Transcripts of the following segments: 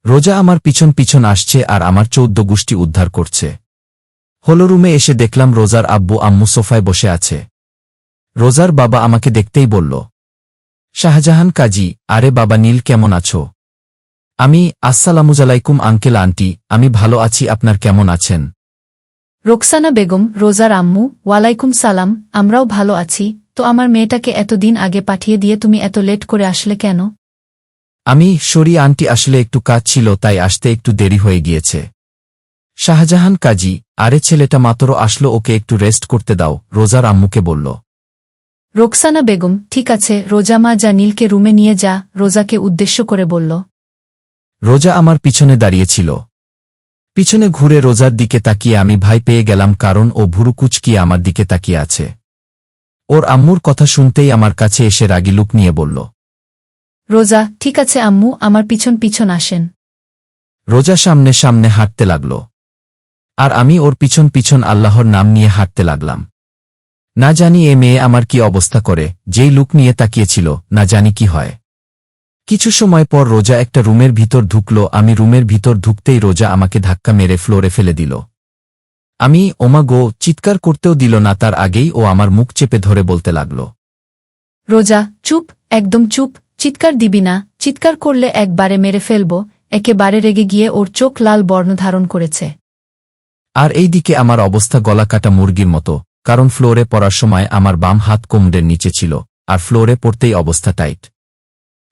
রোজা আমার পিছন পিছন আসছে আর আমার 14 গোষ্ঠী উদ্ধার করছে। হলো রুমে এসে দেখলাম রোজার আব্বু আম্মু সোফায় বসে আছে। রোজার বাবা আমাকে দেখতেই বলল, শাহজাহান কাজী, আরে বাবা নীল কেমন আছো? আমি, আসসালামুজালাইকুম আঙ্কেল আন্টি, আমি ভালো আছি, আপনার কেমন আছেন? রোকসানা বেগম, রোজার আম্মু, ওয়ালাইকুম সালাম, আমরাও ভালো আছি। তো আমার মেয়েটাকে এতদিন আগে পাঠিয়ে দিয়ে তুমি এত লেট করে আসলে কেন? আমি, সরি আন্টি, আসলে একটু কাজ ছিল তাই আসতে একটু দেরি হয়ে গিয়েছে। শাহজাহান কাজী, আরে ছেলেটা মাত্র আসলো, ওকে একটু রেস্ট করতে দাও, রোজার আম্মুকে বলল। রোকসানা বেগম, ঠিক আছে রোজা মা, যা নীলকে রুমে নিয়ে যা, রোজাকে উদ্দেশ্য করে বলল। রোজা আমার পিছনে দাঁড়িয়েছিল। পিছনে ঘুরে রোজার দিকে তাকিয়ে আমি ভয় পেয়ে গেলাম, কারণ ও ভুরু কুঁচকিয়ে আমার দিকে তাকিয়ে আছে। ওর আম্মুর কথা শুনতেই আমার কাছে এসে রাগী লুক নিয়ে বলল, রোজা, ঠিক আছে আম্মু, আমার পিছন পিছন আসেন। রোজা সামনে সামনে হাঁটতে লাগল। আর আমি ওর পিছন পিছন আল্লাহর নাম নিয়ে হাঁটতে লাগলাম। না জানি এ মেয়ে আমার কি অবস্থা করে, যেই লুক নিয়ে তাকিয়েছিল, না জানি কি হয়। কিছু সময় পর রোজা একটা রুমের ভিতর ঢুকল। আমি রুমের ভিতর ঢুকতেই রোজা আমাকে ধাক্কা মেরে ফ্লোরে ফেলে দিল। আমি, ওমা গো, চিৎকার করতেও দিল না, তার আগেই ও আমার মুখ চেপে ধরে বলতে লাগল, রোজা, চুপ, একদম চুপ, চিৎকার দিবি না, চিৎকার করলে একবারে মেরে ফেলব। একেবারে রেগে গিয়ে ওর চোখ লাল বর্ণ ধারণ করেছে। আর এই দিকে আমার অবস্থা গলা কাটা মুরগির মতো, কারণ ফ্লোরে পড়ার সময় আমার বাম হাত কোমরের নিচে ছিল, আর ফ্লোরে পড়তেই অবস্থা টাইট।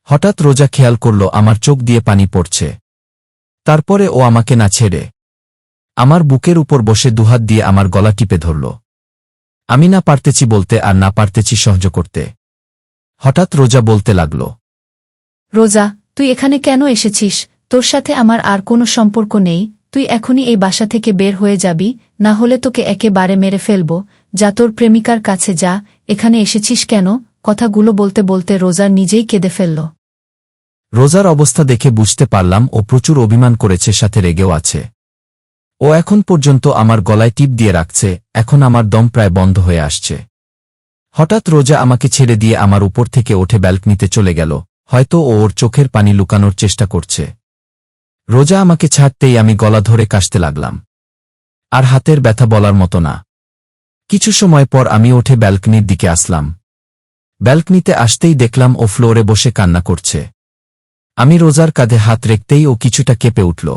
হঠাৎ রোজা খেয়াল করল আমার চোখ দিয়ে পানি পড়ছে। তারপরে ও আমাকে না ছেড়ে আমার বুকের উপর বসে দুহাত দিয়ে আমার গলা টিপে ধরল। আমি না পারতেছি বলতে আর না পারতেছি সহ্য করতে। হঠাৎ রোজা বলতে লাগল, রোজা, তুই এখানে কেন এসেছিস? তোর সাথে আমার আর কোনো সম্পর্ক নেই, তুই এখনই এই বাসা থেকে বের হয়ে যাবি, না হলে তোকে একেবারে মেরে ফেলব। যা তোর প্রেমিকার কাছে যা, এখানে এসেছিস কেন? কথাগুলো বলতে বলতে রোজার নিজেই কেঁদে ফেলল। রোজার অবস্থা দেখে বুঝতে পারলাম ও প্রচুর অভিমান করেছে, সাথে রেগেও আছে। ও এখন পর্যন্ত আমার গলায় টিপ দিয়ে রাখছে, এখন আমার দম প্রায় বন্ধ হয়ে আসছে। হঠাৎ রোজা আমাকে ছেড়ে দিয়ে আমার উপর থেকে ওঠে ব্যালকনিতে চলে গেল, হয়তো ও ওর চোখের পানি লুকানোর চেষ্টা করছে। রোজা আমাকে ছাড়তেই আমি গলা ধরে কাশতে লাগলাম। আর হাতের ব্যথা বলার মতো না। কিছু সময় পর আমি উঠে ব্যালকনির দিকে আসলাম। ব্যালকনিতে আসতেই দেখলাম ও ফ্লোরে বসে কান্না করছে। আমি রোজার কাঁধে হাত রেখতেই ও কিছুটা কেঁপে উঠল।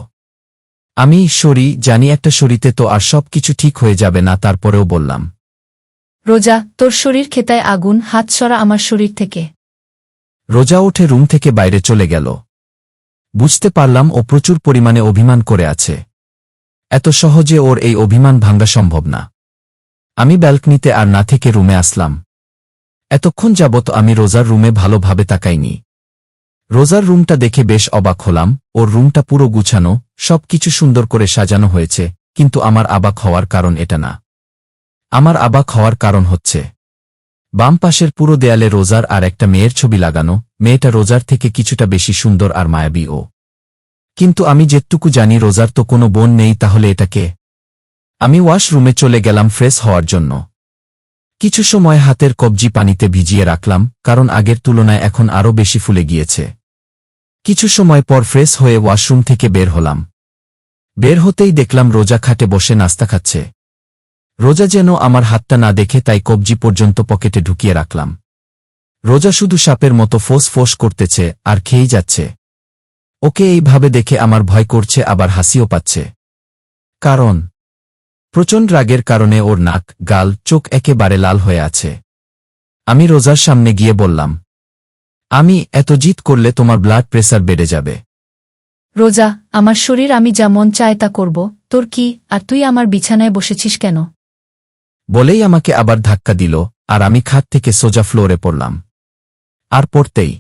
আমি, সরি, জানি একটা সরিতে তো আর সব কিছু ঠিক হয়ে যাবে না, তারপরেও বললাম, রোজা, তোর শরীর খেতায় আগুন, হাত সরা আমার শরীর থেকে। রোজা উঠে রুম থেকে বাইরে চলে গেল। বুঝতে পারলাম ও প্রচুর পরিমাণে অভিমান করে আছে। এত সহজে ওর এই অভিমান ভাঙা সম্ভব না। আমি ব্যালকনিতে আর না থেকে রুমে আসলাম। এতক্ষণ যাবত আমি রোজার রুমে ভালোভাবে তাকাইনি। রোজার রুমটা দেখে বেশ অবাক হলাম। ওর রুমটা পুরো গুছানো, সবকিছু সুন্দর করে সাজানো হয়েছে, কিন্তু আমার অবাক হওয়ার কারণ এটা না। আমার অবাক হওয়ার কারণ হচ্ছে, বাম পাশের পুরো দেয়ালে রোজার আর একটা মেয়ের ছবি লাগানো। মেয়েটা রোজার থেকে কিছুটা বেশি সুন্দর আর মায়াবী ও। কিন্তু আমি যেটুকু জানি রোজার তো কোনো বোন নেই, তাহলে এটা কে? আমি ওয়াশরুমে চলে গেলাম ফ্রেশ হওয়ার জন্য। কিছু সময় হাতের কবজি পানিতে ভিজিয়ে রাখলাম, কারণ আগের তুলনায় এখন আরও বেশি ফুলে গিয়েছে। কিছু সময় পর ফ্রেশ হয়ে ওয়াশরুম থেকে বের হলাম। বের হতেই দেখলাম রোজা খাটে বসে নাস্তা খাচ্ছে। রোজা যেন আমার হাতটা না দেখে, তাই কবজি পর্যন্ত পকেটে ঢুকিয়ে রাখলাম। রোজা শুধু সাপের মতো ফোঁস ফোঁস করতেছে আর খেয়েই যাচ্ছে। ওকে এইভাবে দেখে আমার ভয় করছে, আবার হাসিও পাচ্ছে। কারণ প্রচণ্ড রাগের কারণে ওর নাক, গাল, চোখ একেবারে লাল হয়ে আছে। আমি রোজার সামনে গিয়ে বললাম, আমি, এত জিদ করলে তোমার ব্লাড প্রেসার বেড়ে যাবে। রোজা, আমার শরীর, আমি যা মন চায় তা করব, তোর কি? আর তুই আমার বিছানায় বসেছিস কেন? বলেই আমাকে আবার ধাক্কা দিল, আর আমি খাট থেকে সোজা ফ্লোরে পড়লাম। আর পড়তেই